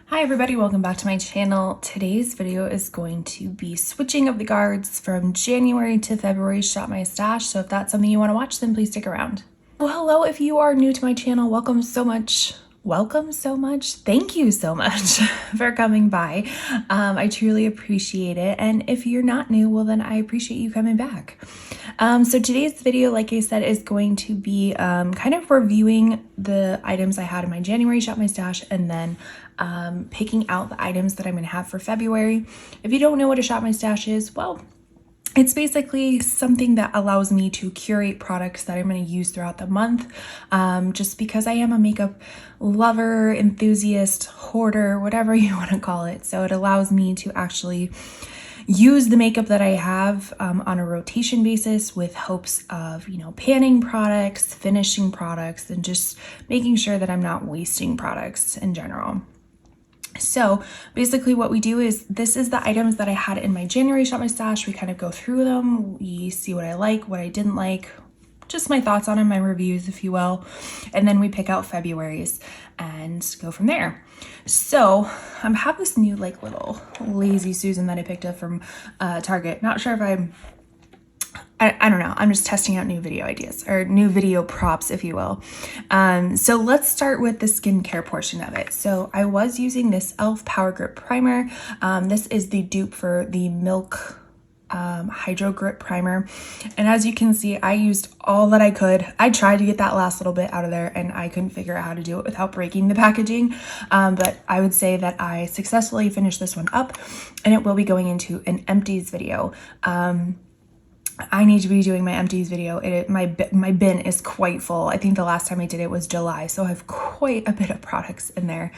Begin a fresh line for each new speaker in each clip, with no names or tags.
Hi everybody, welcome back to my channel. Today's video is going to be switching of the guards from January to February Shop My Stash. So if that's something you want to watch, then please stick around. Well, hello, if you are new to my channel, welcome so much. Thank you so much for coming by. I truly appreciate it. And if you're not new, well then I appreciate you coming back. So today's video, like I said, is going to be kind of reviewing the items I had in my January Shop My Stash and then picking out the items that I'm going to have for February. If you don't know what a Shop My Stash is, well, it's basically something that allows me to curate products that I'm going to use throughout the month, just because I am a makeup lover, enthusiast, hoarder, whatever you want to call it. So it allows me to actually use the makeup that I have on a rotation basis with hopes of, panning products, finishing products, and just making sure that I'm not wasting products in general. So basically what we do is, this is the items that I had in my January Shop My Stash. We kind of go through them. We see what I like, what I didn't like, just my thoughts on them, my reviews, if you will. And then we pick out February's and go from there. So I have this new little Lazy Susan that I picked up from Target. Not sure if I don't know. I'm just testing out new video ideas or new video props, if you will. So let's start with the skincare portion of it. So I was using this e.l.f. Power Grip Primer. This is the dupe for the Milk Hydro Grip Primer. And as you can see, I used all that I could. I tried to get that last little bit out of there and I couldn't figure out how to do it without breaking the packaging. But I would say that I successfully finished this one up, and it will be going into an empties video. I need to be doing my empties video. My bin is quite full. I think the last time I did it was July, so I have quite a bit of products in there.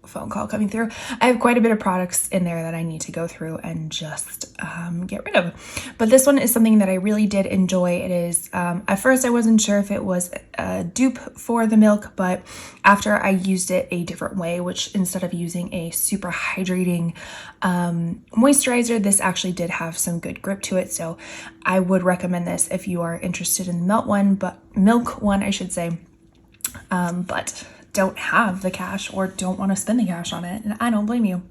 Phone call coming through. I have quite a bit of products in there that I need to go through and just get rid of. But this one is something that I really did enjoy. It is, at first I wasn't sure if it was a dupe for the Milk, but after I used it a different way, which instead of using a super hydrating moisturizer, this actually did have some good grip to it. So I would recommend this if you are interested in the Milk one, I should say. But don't have the cash or don't want to spend the cash on it, and I don't blame you.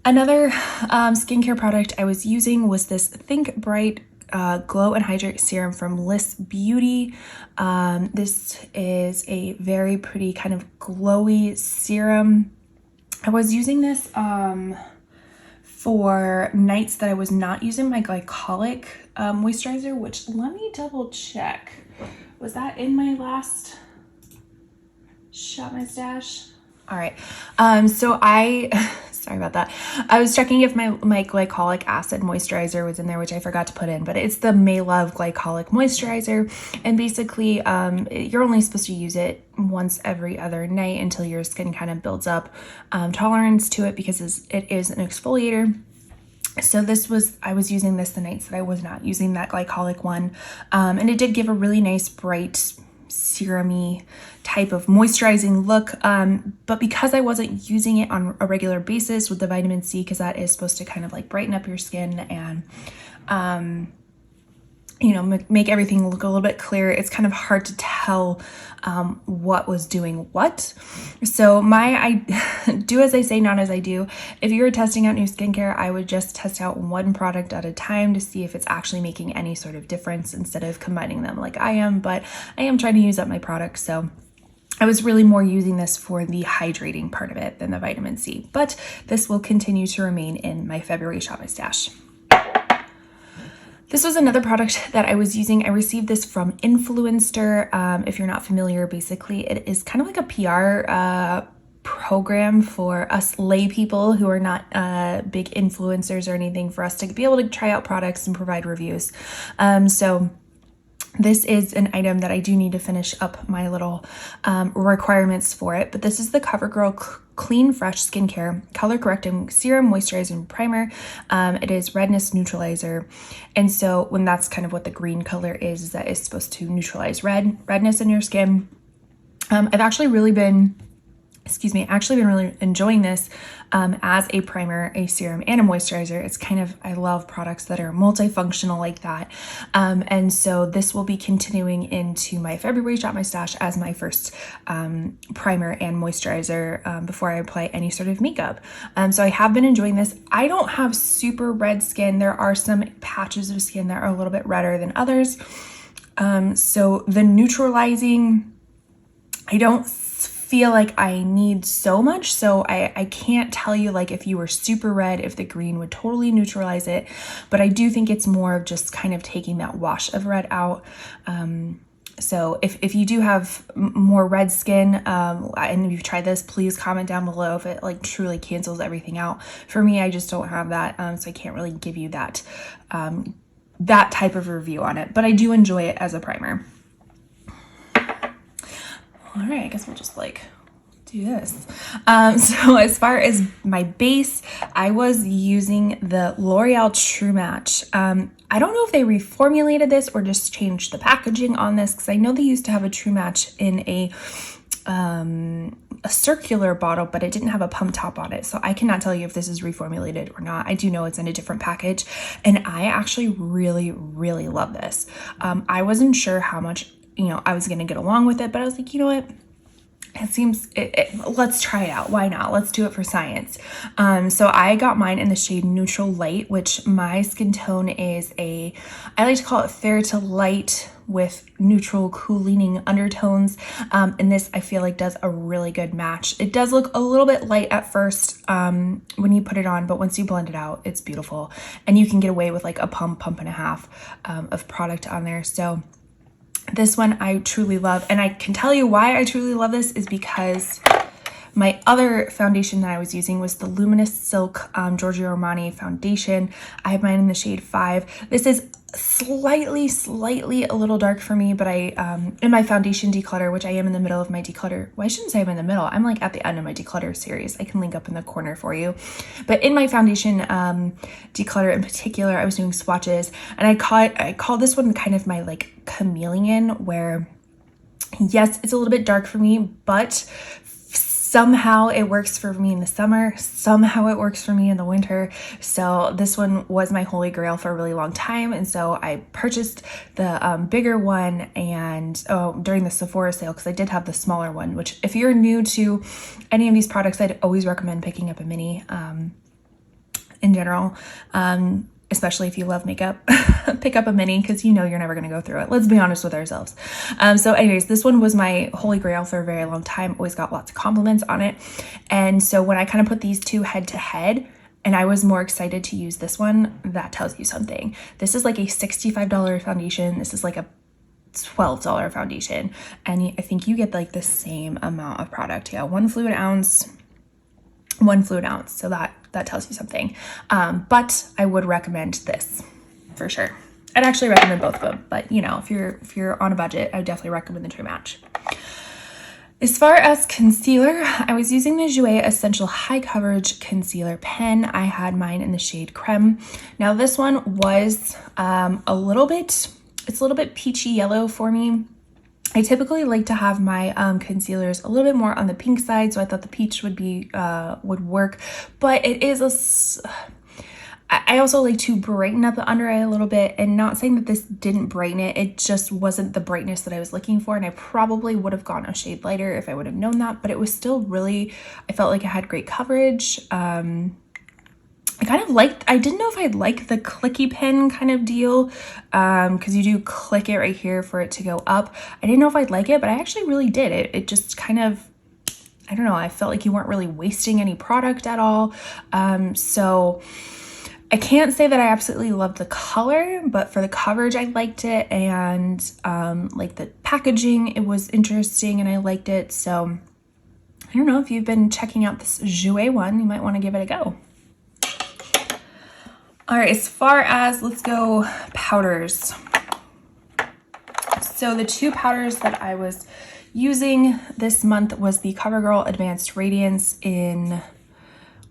Another skincare product I was using was this Think Bright Glow and Hydrate Serum from Liss Beauty. This is a very pretty kind of glowy serum. I was using this for nights that I was not using my glycolic moisturizer, which let me double check. Was that in my last Shop My Stash? All right. So sorry about that. I was checking if my glycolic acid moisturizer was in there, which I forgot to put in, but it's the May Love Glycolic Moisturizer. And basically, you're only supposed to use it once every other night until your skin kind of builds up tolerance to it, because it is an exfoliator. So I was using this the nights that I was not using that glycolic one. And it did give a really nice, bright, serum-y type of moisturizing look, but because I wasn't using it on a regular basis with the vitamin C, because that is supposed to kind of brighten up your skin and make everything look a little bit clearer, it's kind of hard to tell what was doing what. So I do as I say, not as I do. If you're testing out new skincare, I would just test out one product at a time to see if it's actually making any sort of difference instead of combining them like I am. But I am trying to use up my products, so I was really more using this for the hydrating part of it than the vitamin C. But this will continue to remain in my February Shop My Stash. This was another product that I was using. I received this from Influencer. If you're not familiar, basically it is kind of like a PR program for us lay people who are not big influencers or anything, for us to be able to try out products and provide reviews. So this is an item that I do need to finish up my little requirements for it, but this is the CoverGirl Clean Fresh Skincare Color Correcting Serum, Moisturizer, and Primer. It is redness neutralizer, and so when that's kind of what the green color is that is supposed to neutralize redness in your skin. I've actually really been excuse me, actually been really enjoying this as a primer, a serum, and a moisturizer. It's kind of, I love products that are multifunctional like that. And so this will be continuing into my February Shop My Stash as my first primer and moisturizer before I apply any sort of makeup. So I have been enjoying this. I don't have super red skin. There are some patches of skin that are a little bit redder than others. So the neutralizing, I don't feel like I need so much, so I can't tell you like if you were super red if the green would totally neutralize it, but I do think it's more of just kind of taking that wash of red out. So if you do have more red skin and you've tried this, please comment down below if it like truly cancels everything out. For me, I just don't have that, so I can't really give you that that type of review on it, but I do enjoy it as a primer. All right, I guess we'll just like do this. So as far as my base, I was using the L'Oreal True Match. I don't know if they reformulated this or just changed the packaging on this, because I know they used to have a True Match in a circular bottle, but it didn't have a pump top on it. So I cannot tell you if this is reformulated or not. I do know it's in a different package, and I actually really, really love this. I wasn't sure how much I was going to get along with it, but I was like, you know what? It seems, let's try it out. Why not? Let's do it for science. So I got mine in the shade Neutral Light, which my skin tone is I like to call it fair to light with neutral cooling undertones. And this I feel like does a really good match. It does look a little bit light at first when you put it on, but once you blend it out, it's beautiful. And you can get away with like a pump and a half of product on there. So this one I truly love, and I can tell you why I truly love this is because my other foundation that I was using was the Luminous Silk Giorgio Armani foundation. I have mine in the shade 5. This is slightly a little dark for me, but I in my foundation declutter, which I am in the middle of my declutter. Well, I shouldn't say I'm in the middle. I'm like at the end of my declutter series. I can link up in the corner for you. But in my foundation declutter in particular, I was doing swatches, and I call this one kind of my like chameleon, where yes, it's a little bit dark for me, but somehow it works for me in the summer, somehow it works for me in the winter. So this one was my holy grail for a really long time, and so I purchased the bigger one and during the Sephora sale, because I did have the smaller one, which if you're new to any of these products, I'd always recommend picking up a mini in general. Especially if you love makeup, pick up a mini, because you're never going to go through it. Let's be honest with ourselves. So anyways, this one was my holy grail for a very long time. Always got lots of compliments on it. And so when I kind of put these two head to head, and I was more excited to use this one, that tells you something. This is like a $65 foundation. This is like a $12 foundation. And I think you get like the same amount of product. Yeah, 1 fluid ounce. So that tells you something. But I would recommend this for sure. I'd actually recommend both of them, but if you're on a budget, I would definitely recommend the True Match. As far as concealer, I was using the Jouer Essential High Coverage Concealer Pen. I had mine in the shade Creme. Now this one was a little bit peachy yellow for me. I typically like to have my concealers a little bit more on the pink side, so I thought the peach would work, but it is I also like to brighten up the under eye a little bit, and not saying that this didn't brighten it, it just wasn't the brightness that I was looking for, and I probably would have gone a shade lighter if I would have known that, but it was still really, I felt like it had great coverage. I didn't know if I'd like the clicky pen kind of deal, because you do click it right here for it to go up. I didn't know if I'd like it, but I actually really did. It just kind of, I don't know, I felt like you weren't really wasting any product at all. So I can't say that I absolutely loved the color, but for the coverage, I liked it, and like the packaging, it was interesting and I liked it. So I don't know, if you've been checking out this Jouer one, you might want to give it a go. All right, as far as, let's go powders. So the two powders that I was using this month was the CoverGirl Advanced Radiance in,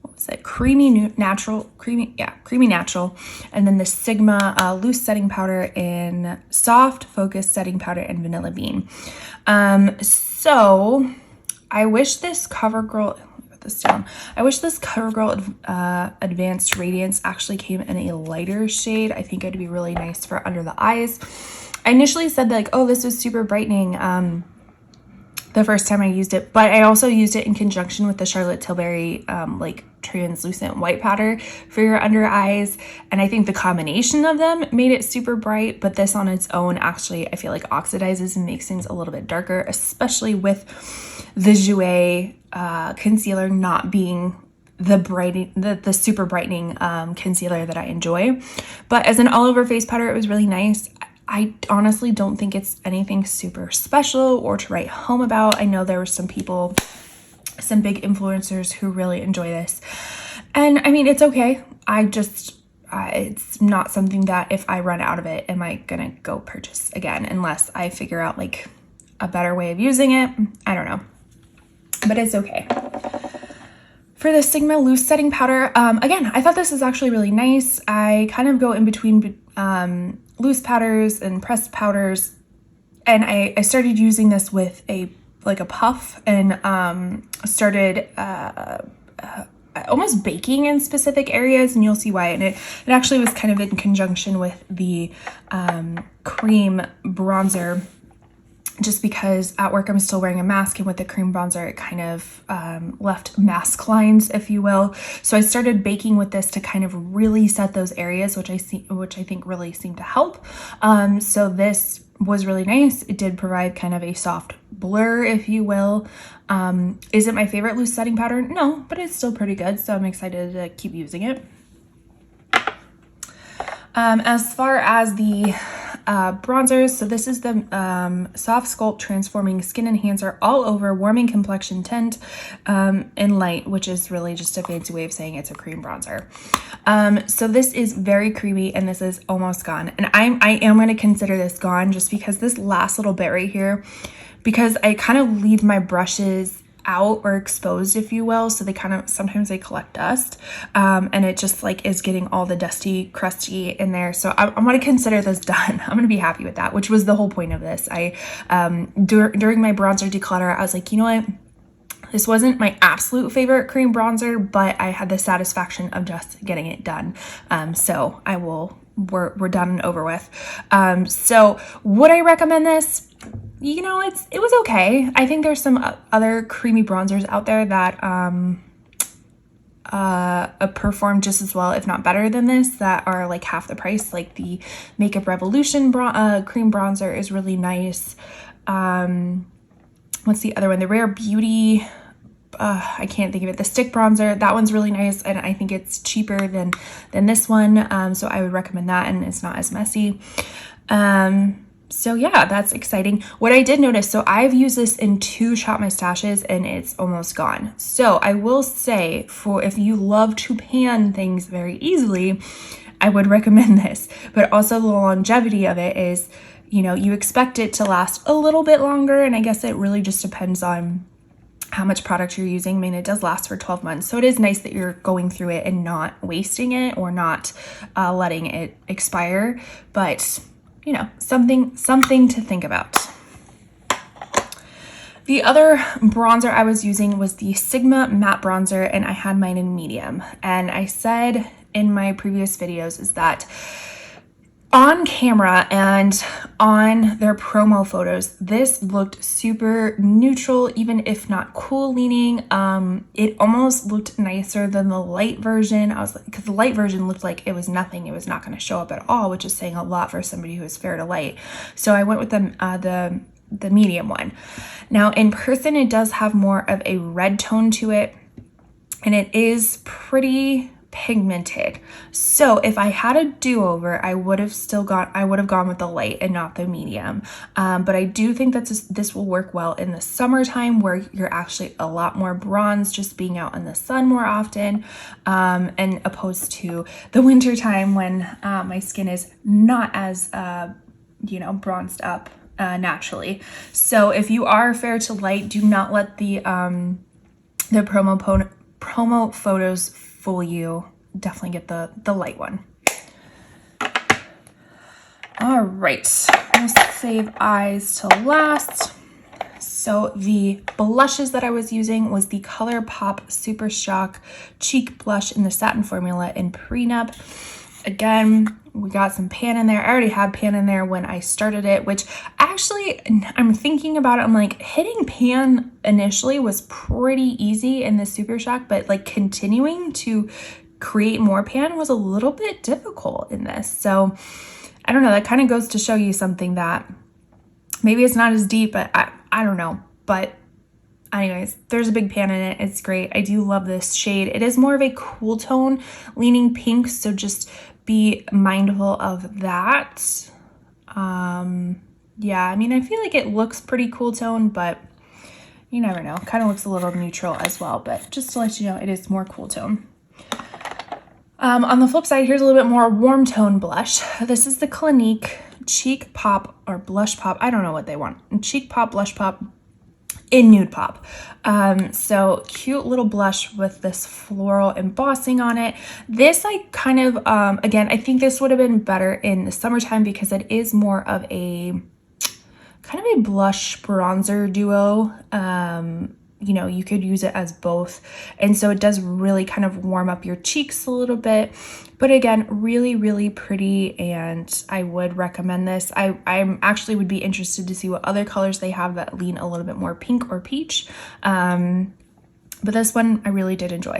what was it? Creamy Natural, and then the Sigma Loose Setting Powder in Soft Focus Setting Powder and Vanilla Bean. So I wish this CoverGirl, let me put this down. I wish this CoverGirl Advanced Radiance actually came in a lighter shade. I think it'd be really nice for under the eyes. I initially said like, oh, this was super brightening the first time I used it, but I also used it in conjunction with the Charlotte Tilbury like translucent white powder for your under eyes, and I think the combination of them made it super bright, but this on its own actually I feel like oxidizes and makes things a little bit darker, especially with the Jouer concealer not being the super brightening concealer that I enjoy. But as an all over face powder, it was really nice. I honestly don't think it's anything super special or to write home about. I know there were some people, some big influencers who really enjoy this. And I mean, it's okay. It's not something that if I run out of it, am I gonna go purchase again unless I figure out like a better way of using it. I don't know, but it's okay. For the Sigma loose setting powder, again, I thought this was actually really nice. I kind of go in between loose powders and pressed powders, and I started using this with a puff and started almost baking in specific areas, and you'll see why. And it actually was kind of in conjunction with the cream bronzer, just because at work I'm still wearing a mask, and with the cream bronzer it kind of left mask lines, if you will. So I started baking with this to kind of really set those areas, which I think really seemed to help. So this was really nice. It did provide kind of a soft blur, if you will. Is it my favorite loose setting powder? No, but it's still pretty good, so I'm excited to keep using it. As far as the bronzers, so this is the Soft Sculpt Transforming Skin Enhancer All Over Warming Complexion Tint in Light, which is really just a fancy way of saying it's a cream bronzer. So this is very creamy, and this is almost gone. And I am going to consider this gone just because this last little bit right here, because I kind of leave my brushes out or exposed, if you will, so they kind of sometimes they collect dust, and it just like is getting all the dusty crusty in there. So I'm going to consider this done. I'm going to be happy with that, which was the whole point of this. I during my bronzer declutter, I was like, you know what, this wasn't my absolute favorite cream bronzer, but I had the satisfaction of just getting it done. So we're done and over with. So would I recommend this? You know, it was okay. I think there's some other creamy bronzers out there that perform just as well, if not better than this, that are like half the price. Like the Makeup Revolution cream bronzer is really nice. What's the other one? The Rare Beauty, I can't think of it. The stick bronzer, that one's really nice, and I think it's cheaper than this one. So I would recommend that, and it's not as messy. So yeah, that's exciting. What I did notice, so I've used this in 2 Shop My Stashes and it's almost gone. So I will say, for if you love to pan things very easily, I would recommend this. But also the longevity of it is, you know, you expect it to last a little bit longer, and I guess it really just depends on how much product you're using. I mean, it does last for 12 months, so it is nice that you're going through it and not wasting it or not letting it expire. But you know, something to think about. The other bronzer I was using was the Sigma Matte Bronzer, and I had mine in medium. And I said in my previous videos is that on camera and on their promo photos, this looked super neutral, even if not cool leaning. It almost looked nicer than the light version. I was like, because the light version looked like it was nothing. It was not going to show up at all, which is saying a lot for somebody who is fair to light. So I went with the medium one. Now in person, it does have more of a red tone to it, and it is pretty pigmented. So if I had a do-over, I would have gone with the light and not the medium. But I do think that this will work well in the summertime, where you're actually a lot more bronzed, just being out in the sun more often, and opposed to the winter time when my skin is not as bronzed up naturally. So if you are fair to light, do not let the promo photos fool you. Definitely get the light one. All right, I'm gonna save eyes to last. So the blushes that I was using was the ColourPop Super Shock Cheek Blush in the Satin Formula in Prenup. Again, we got some pan in there. I already had pan in there when I started it, which actually, I'm thinking about it. I'm like, hitting pan initially was pretty easy in the Super Shock, but like continuing to create more pan was a little bit difficult in this. So I don't know, that kind of goes to show you something that maybe it's not as deep, but I don't know. But anyways, there's a big pan in it. It's great. I do love this shade. It is more of a cool tone leaning pink, so just be mindful of that. Yeah, I mean, I feel like it looks pretty cool tone, but you never know. Kind of looks a little neutral as well, but just to let you know, it is more cool tone. On the flip side, here's a little bit more warm tone blush. This is the Clinique Cheek Pop or Blush Pop. I don't know what they want. Cheek Pop, Blush Pop in Nude Pop. So cute little blush with this floral embossing on it. This I kind of, again, I think this would have been better in the summertime because it is more of a kind of a blush bronzer duo. You know, you could use it as both. And so it does really kind of warm up your cheeks a little bit. But again, really, really pretty, and I would recommend this. I actually would be interested to see what other colors they have that lean a little bit more pink or peach. But this one I really did enjoy.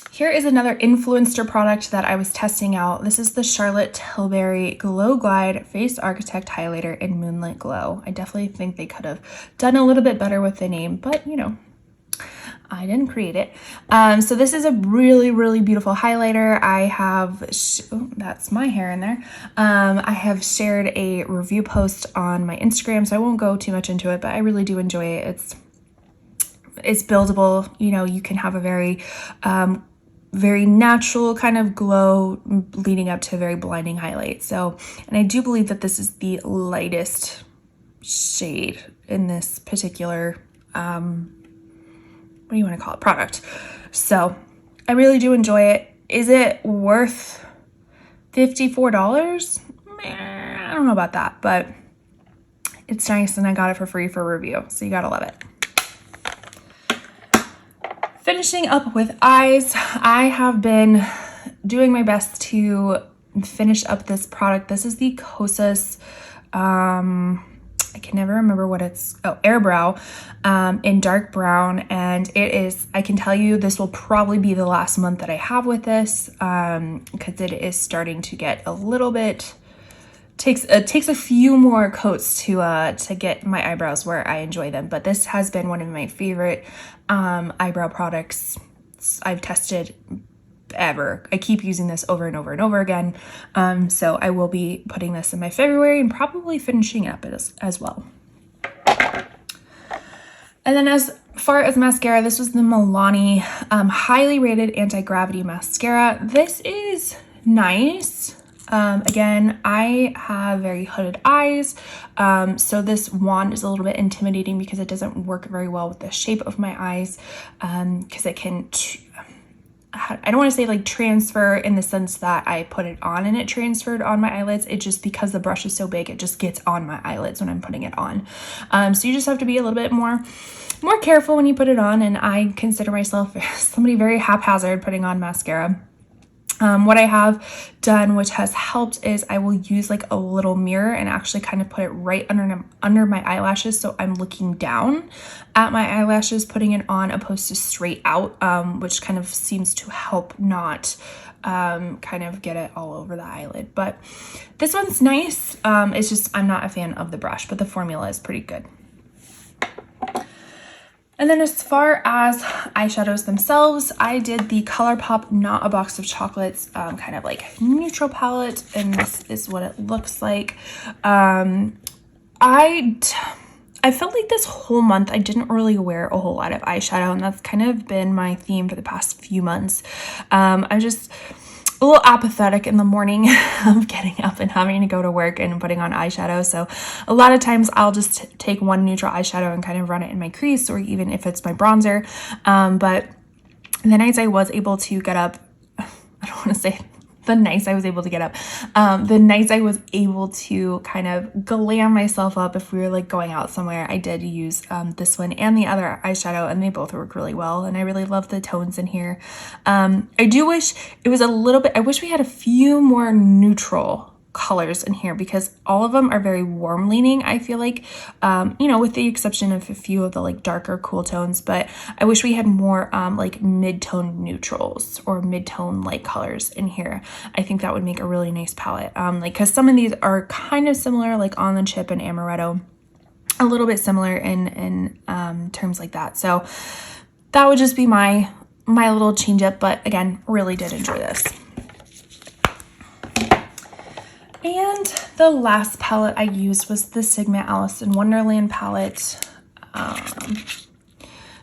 Here is another Influencer product that I was testing out. This is the Charlotte Tilbury Glow Glide Face Architect Highlighter in Moonlit Glow. I definitely think they could have done a little bit better with the name, but you know, I didn't create it. So this is a really, really beautiful highlighter. I have, that's my hair in there. I have shared a review post on my Instagram, so I won't go too much into it, but I really do enjoy it. It's buildable. You know, you can have a very natural kind of glow leading up to a very blinding highlight. So, and I do believe that this is the lightest shade in this particular, what do you want to call it, product. So I really do enjoy it. Is it worth $54? I don't know about that, but it's nice and I got it for free for review. So you gotta love it. Finishing up with eyes, I have been doing my best to finish up this product. This is the Kosas, I can never remember what it's, Airbrow, in dark brown. And it is, I can tell you this will probably be the last month that I have with this, because it is starting to get a little bit, takes a few more coats to get my eyebrows where I enjoy them. But this has been one of my favorite eyebrow products I've tested ever. I keep using this over and over and over again. So I will be putting this in my February and probably finishing up as well. And then as far as mascara, this was the Milani highly rated anti-gravity mascara. This is nice. Again, I have very hooded eyes, so this wand is a little bit intimidating because it doesn't work very well with the shape of my eyes, because it can, I don't want to say like transfer in the sense that I put it on and it transferred on my eyelids. It just, because the brush is so big, it just gets on my eyelids when I'm putting it on. So you just have to be a little bit more careful when you put it on, and I consider myself somebody very haphazard putting on mascara. What I have done, which has helped, is I will use like a little mirror and actually kind of put it right under my eyelashes, so I'm looking down at my eyelashes putting it on, opposed to straight out, which kind of seems to help not kind of get it all over the eyelid. But this one's nice. It's just I'm not a fan of the brush, but the formula is pretty good. And then as far as eyeshadows themselves, I did the ColourPop Not a Box of Chocolates kind of like neutral palette, and this is what it looks like. I felt like this whole month I didn't really wear a whole lot of eyeshadow, and that's kind of been my theme for the past few months. I'm just a little apathetic in the morning of getting up and having to go to work and putting on eyeshadow. So a lot of times I'll just take one neutral eyeshadow and kind of run it in my crease, or even if it's my bronzer. But the nights I was able to get up, I don't want to say the nights I was able to get up, the nights I was able to kind of glam myself up if we were like going out somewhere, I did use this one and the other eyeshadow, and they both work really well, and I really love the tones in here. I do wish it was a little bit, I wish we had a few more neutral colors in here, because all of them are very warm leaning, I feel like, you know, with the exception of a few of the like darker cool tones, but I wish we had more like mid-tone neutrals or mid-tone light colors in here. I think that would make a really nice palette, like, because some of these are kind of similar, like On the Chip and Amaretto, a little bit similar in terms like that. So that would just be my little change up, but again, really did enjoy this. And the last palette I used was the Sigma Alice in Wonderland palette.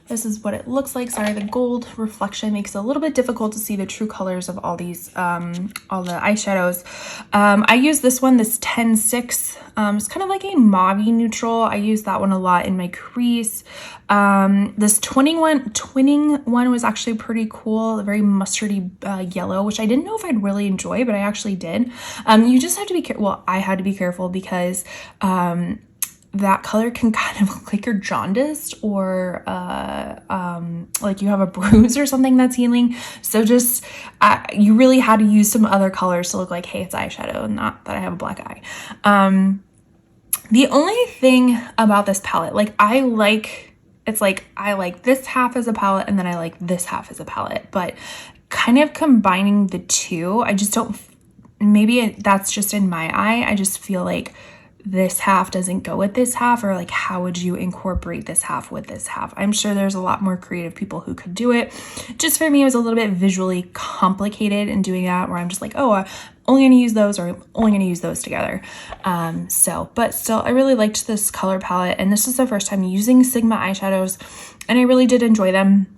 This is what it looks like. Sorry, the gold reflection makes it a little bit difficult to see the true colors of all these, all the eyeshadows. I use this one, this 10-6. It's kind of like a mauve-y neutral. I use that one a lot in my crease. This twinning one was actually pretty cool, a very mustardy yellow, which I didn't know if I'd really enjoy, but I actually did. You just have to be careful. Well, I had to be careful because that color can kind of look like you're jaundiced, or like you have a bruise or something that's healing. So just you really had to use some other colors to look like, hey, it's eyeshadow, not that I have a black eye. The only thing about this palette, like I like this half as a palette and then I like this half as a palette, but kind of combining the two, I just don't, maybe that's just in my eye, I just feel like this half doesn't go with this half, or like how would you incorporate this half with this half? I'm sure there's a lot more creative people who could do it. Just for me, it was a little bit visually complicated in doing that, where I'm just like, oh, I'm only going to use those, or I'm only going to use those together. But still, I really liked this color palette, and this is the first time using Sigma eyeshadows, and I really did enjoy them.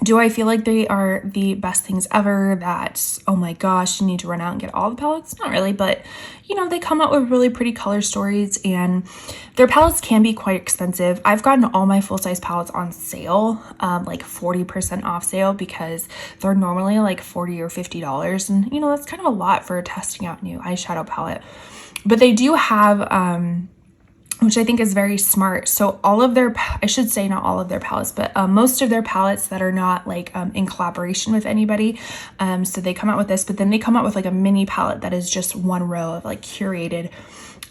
Do I feel like they are the best things ever, that, oh my gosh, you need to run out and get all the palettes? Not really, but you know, they come out with really pretty color stories, and their palettes can be quite expensive. I've gotten all my full-size palettes on sale, like 40% off sale, because they're normally like $40 or $50, and you know, that's kind of a lot for testing out a new eyeshadow palette. But they do have which I think is very smart. So all of their, I should say not all of their palettes, but most of their palettes that are not like in collaboration with anybody. So they come out with this, but then they come out with like a mini palette that is just one row of like curated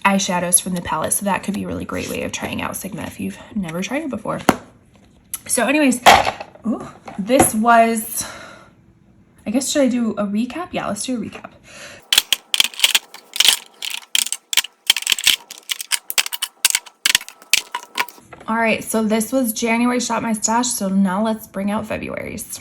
eyeshadows from the palette. So that could be a really great way of trying out Sigma if you've never tried it before. So anyways, this was, I guess, should I do a recap? Yeah, let's do a recap. All right, so this was January Shop My Stash, so now let's bring out February's.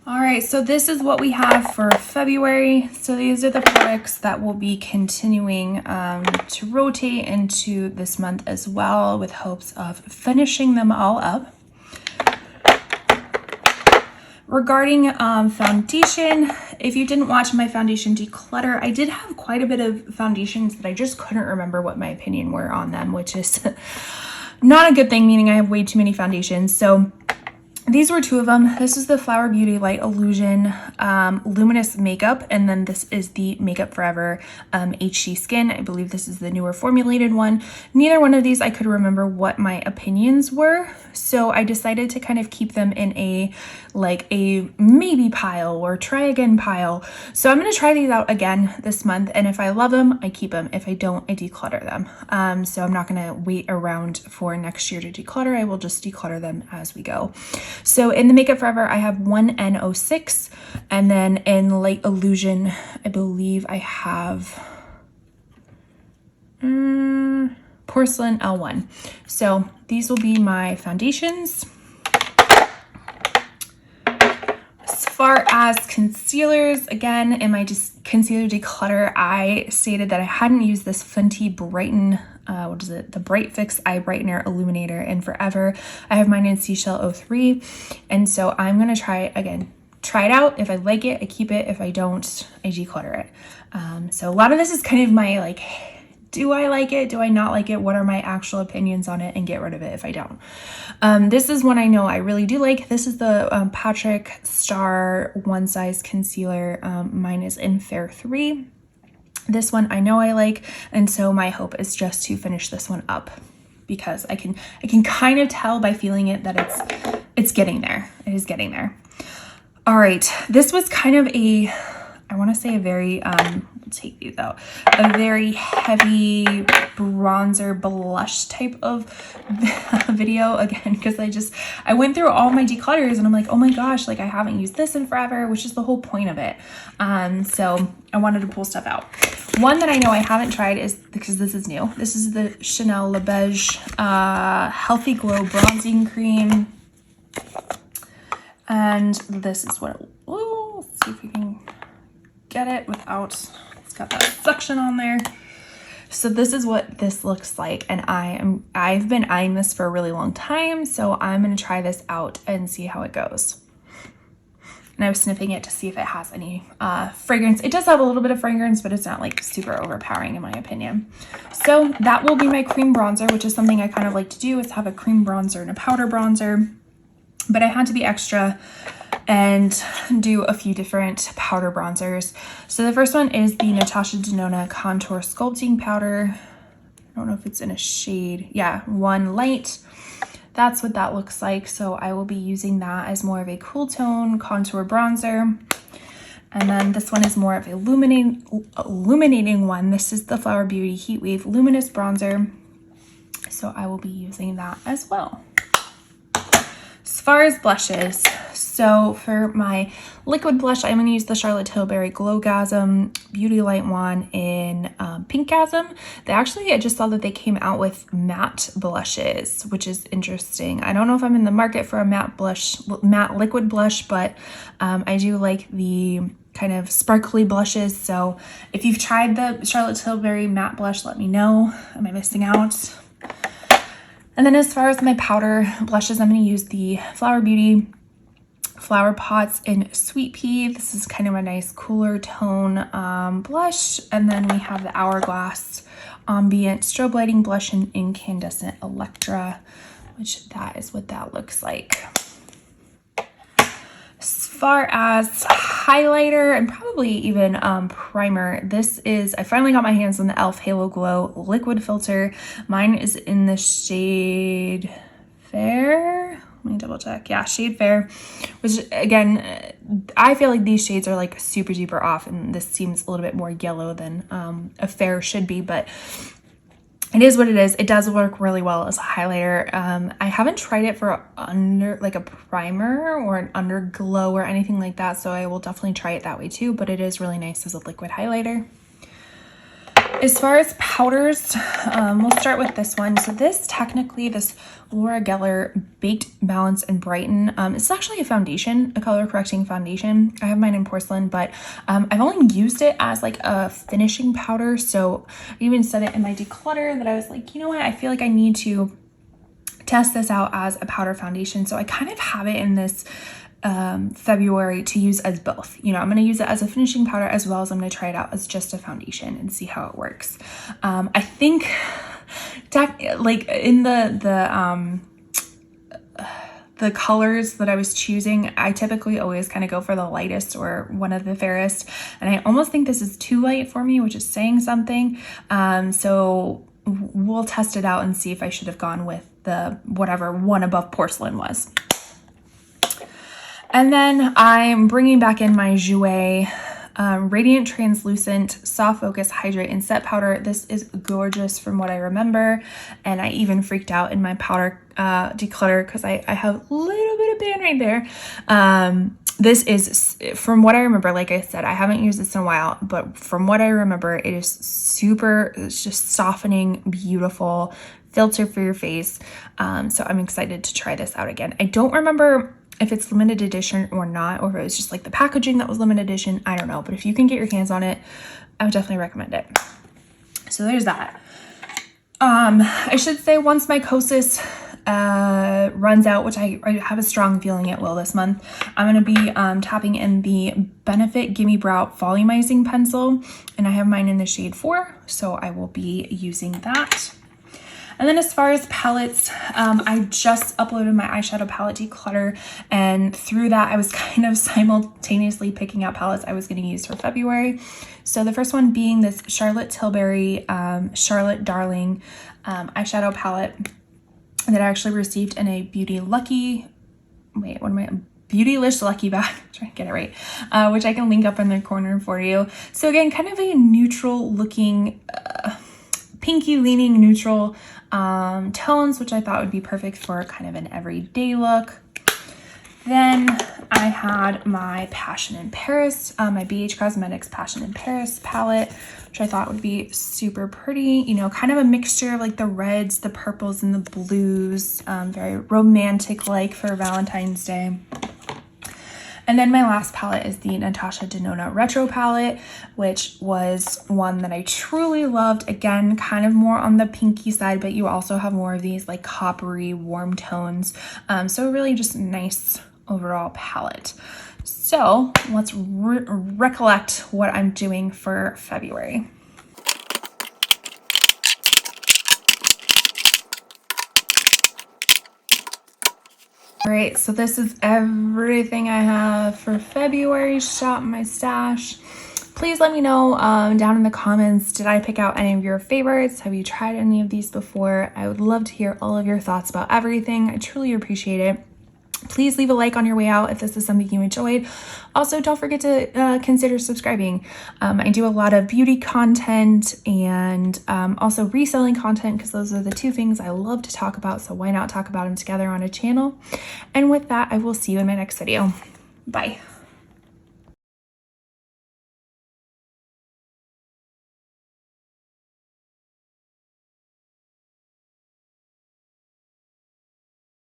All right, so this is what we have for February. So these are the products that will be continuing to rotate into this month as well, with hopes of finishing them all up. Regarding foundation, if you didn't watch my foundation declutter, I did have quite a bit of foundations that I just couldn't remember what my opinion were on them, which is not a good thing, meaning I have way too many foundations. So these were two of them. This is the Flower Beauty Light Illusion Luminous Makeup, and then this is the Makeup Forever HD Skin. I believe this is the newer formulated one. Neither one of these I could remember what my opinions were, so I decided to kind of keep them in a maybe pile or try again pile. So I'm going to try these out again this month, and if I love them, I keep them. If I don't, I declutter them. So I'm not going to wait around for next year to declutter. I will just declutter them as we go. So in the Makeup Forever, I have one N06, and then in Light Illusion, I believe I have Porcelain L1. So these will be my foundations. As far as concealers, again, in my concealer declutter, I stated that I hadn't used this Fenty Brighten, the Bright Fix Eye Brightener Illuminator in forever. I have mine in Seashell 03, and so I'm going to try it out. If I like it, I keep it. If I don't, I declutter it. So a lot of this is kind of my Do I like it? Do I not like it? What are my actual opinions on it? And get rid of it if I don't. This is one I know I really do like. This is the Patrick Star One Size Concealer. Mine is in Fair 3. This one I know I like, and so my hope is just to finish this one up, because I can kind of tell by feeling it that it's getting there. It is getting there. All right, this was kind of a, I want to say a very take these out, a very heavy bronzer blush type of video again, because I went through all my declutters and I'm like, oh my gosh, like I haven't used this in forever, which is the whole point of it. So I wanted to pull stuff out. One that I know I haven't tried is, because this is new, this is the Chanel Le Beige Healthy Glow Bronzing Cream. And this is what, let's see if we can get it without, it's got that suction on there. So this is what this looks like, and I've been eyeing this for a really long time, so I'm going to try this out and see how it goes. And I was sniffing it to see if it has any fragrance. It does have a little bit of fragrance, but it's not like super overpowering in my opinion. So that will be my cream bronzer, which is something I kind of like to do, is have a cream bronzer and a powder bronzer. But I had to be extra and do a few different powder bronzers. So the first one is the Natasha Denona Contour Sculpting Powder. I don't know if it's in a shade. Yeah, 1 light. That's what that looks like. So I will be using that as more of a cool tone contour bronzer. And then this one is more of a illuminating one. This is the Flower Beauty Heat Wave Luminous Bronzer. So I will be using that as well. As far as blushes, so for my liquid blush, I'm going to use the Charlotte Tilbury Glowgasm Beauty Light Wand in Pinkgasm. I just saw that they came out with matte blushes, which is interesting. I don't know if I'm in the market for a matte liquid blush, but I do like the kind of sparkly blushes. So if you've tried the Charlotte Tilbury matte blush, let me know. Am I missing out? And then as far as my powder blushes, I'm going to use the Flower Beauty Flower Pots in Sweet Pea. This is kind of a nice cooler tone blush. And then we have the Hourglass Ambient Strobe Lighting Blush in Incandescent Electra, which that is what that looks like. As far as highlighter and probably even primer, I finally got my hands on the e.l.f. Halo Glow Liquid Filter. Mine is in the shade Fair. Let me double check. Yeah, shade Fair, which again, I feel like these shades are like super duper off, and this seems a little bit more yellow than a Fair should be, but it is what it is. It does work really well as a highlighter. I haven't tried it for a primer or an underglow or anything like that, so I will definitely try it that way too, but it is really nice as a liquid highlighter. As far as powders, we'll start with this one. So this Laura Geller Baked, Balance, and Brighten. It's actually a foundation, a color correcting foundation. I have mine in porcelain, but I've only used it as like a finishing powder. So I even said it in my declutter that I was like, you know what? I feel like I need to test this out as a powder foundation. So I kind of have it in this February to use as both. You know, I'm going to use it as a finishing powder as well as I'm going to try it out as just a foundation and see how it works. I think like in the colors that I was choosing, I typically always kind of go for the lightest or one of the fairest, and I almost think this is too light for me, which is saying something. So we'll test it out and see if I should have gone with the whatever one above porcelain was. And then I'm bringing back in my Jouer Radiant Translucent Soft Focus Hydrate and Set Powder. This is gorgeous from what I remember, and I even freaked out in my powder declutter because I have a little bit of pan right there. This is, from what I remember, like I said, I haven't used this in a while, but from what I remember, it is super, it's just softening, beautiful filter for your face. So I'm excited to try this out again. I don't remember if it's limited edition or not, or if it was just like the packaging that was limited edition. I don't know, but if you can get your hands on it, I would definitely recommend it. So there's that. I should say once my Kosas runs out, which I have a strong feeling it will this month, I'm going to be tapping in the Benefit Gimme Brow Volumizing Pencil, and I have mine in the shade 4, so I will be using that. And then as far as palettes, I just uploaded my eyeshadow palette declutter, and through that I was kind of simultaneously picking out palettes I was going to use for February. So the first one being this Charlotte Tilbury Charlotte Darling eyeshadow palette that I actually received in a Beautylish Lucky bag, trying to get it right, which I can link up in the corner for you. So again, kind of a neutral looking, pinky leaning neutral tones, which I thought would be perfect for kind of an everyday look. Then I had my Passion in Paris, my BH Cosmetics Passion in Paris palette, which I thought would be super pretty, you know, kind of a mixture of like the reds, the purples, and the blues, very romantic like for Valentine's Day. And then my last palette is the Natasha Denona Retro palette, which was one that I truly loved. Again, kind of more on the pinky side, but you also have more of these like coppery warm tones. So really just a nice overall palette. So let's recollect what I'm doing for February. All right, so this is everything I have for February. Shop my stash. Please let me know down in the comments, did I pick out any of your favorites? Have you tried any of these before? I would love to hear all of your thoughts about everything. I truly appreciate it. Please leave a like on your way out if this is something you enjoyed. Also, don't forget to consider subscribing. I do a lot of beauty content and also reselling content, because those are the two things I love to talk about. So why not talk about them together on a channel? And with that, I will see you in my next video. Bye.